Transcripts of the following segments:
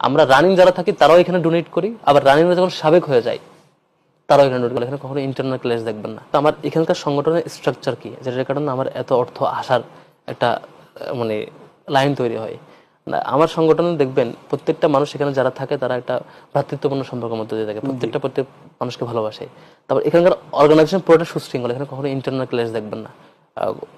আমরা রানিং যারা থাকি তারাও এখানে ডোনেট করি, আবার রানিং যখন সাবেক হয়ে যায় তারাও এখানে ডোনেট করে। এখানে কখনো ইন্টারনাল ক্লাস দেখবেন না। তো আমার এখানকার সংগঠনের স্ট্রাকচার কি, যেটার কারণে আমার এত অর্থ আসার একটা মানে লাইন তৈরি হয়। আমার সংগঠনে দেখবেন প্রত্যেকটা মানুষ এখানে যারা থাকে তারা একটা ভ্রাতৃত্বপূর্ণ সম্পর্কের মধ্যে দিয়ে থাকে, প্রত্যেক মানুষকে ভালোবাসে। তারপর এখানকার অর্গানাইজেশন পুরোটা সুশৃঙ্খল, এখানে কখনো ইন্টারনাল ক্লাস দেখবেন না।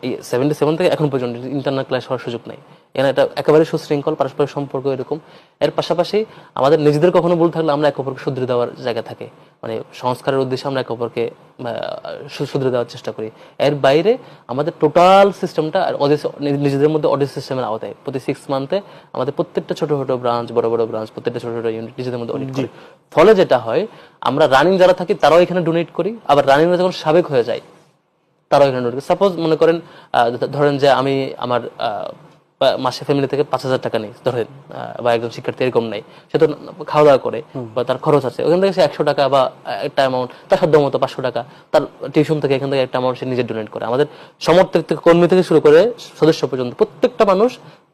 এই 77 থেকে এখন পর্যন্ত ইন্টারনাল ক্লাস হওয়ার সুযোগ নাই। এখানে এটা একেবারে সুশৃঙ্খল, পারস্পরিক সম্পর্ক এরকম। এর পাশাপাশি আমাদের নিজেদের কখনো ভুল থাকলে আমরা একে অপরকে শুধরে দেওয়ার জায়গা থাকে, মানে সংস্কারের উদ্দেশ্যে আমরা একে অপরকে শুধরে দেওয়ার চেষ্টা করি। এর বাইরে আমাদের টোটাল সিস্টেমটা নিজেদের মধ্যে অডিট সিস্টেমের আওতায়। প্রতি 6 মান্থে আমাদের প্রত্যেকটা ছোট ছোট ব্রাঞ্চ, বড় বড় ব্রাঞ্চ, প্রত্যেকটা ছোট ছোট ইউনিট নিজেদের মধ্যে অডিট করি। ফলে যেটা হয়, আমরা রানিং যারা থাকি তারাও এখানে ডোনেট করি, আবার রানিং যখন সাবেক হয়ে যায় তারাও এখানে ডোনেট করি। সাপোজ মনে করেন ধরেন যে আমি আমার মাসে ফ্যামিলি থেকে 5,000 টাকা নেই ধরেন, বা একজন শিক্ষার্থী এরকম নেই, সে তো খাওয়া দাওয়া করে বা তার খরচ আছে, ওখান থেকে সে 100 টাকা বা একটা অ্যামাউন্ট তার সাধ্য মতো 500 টাকা তার টিউশন থেকে এখান থেকে একটা অ্যামাউন্ট সে নিজে ডোনেট করে। আমাদের সমর্থক থেকে, কর্মী থেকে শুরু করে সদস্য পর্যন্ত প্রত্যেকটা মানুষ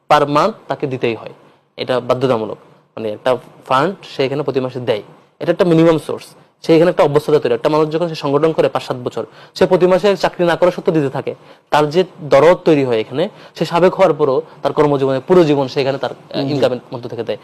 পার মান্থ তাকে দিতেই হয়, এটা বাধ্যতামূলক। মানে একটা ফান্ড সে এখানে প্রতি মাসে দেয়, এটা একটা মিনিমাম সোর্স। সে এখানে একটা অভ্যস্ততা তৈরি। একটা মানুষ যখন সে সংগঠন করে 5-7 বছর, সে প্রতি মাসে চাকরি না করা সত্ত্বেও দিতে থাকে, তার যে দরদ তৈরি হয় এখানে, সে সাবেক হওয়ার পরও তার কর্মজীবনে পুরো জীবন সে এখানে তার ইনকামের মধ্যে থেকে দেয়।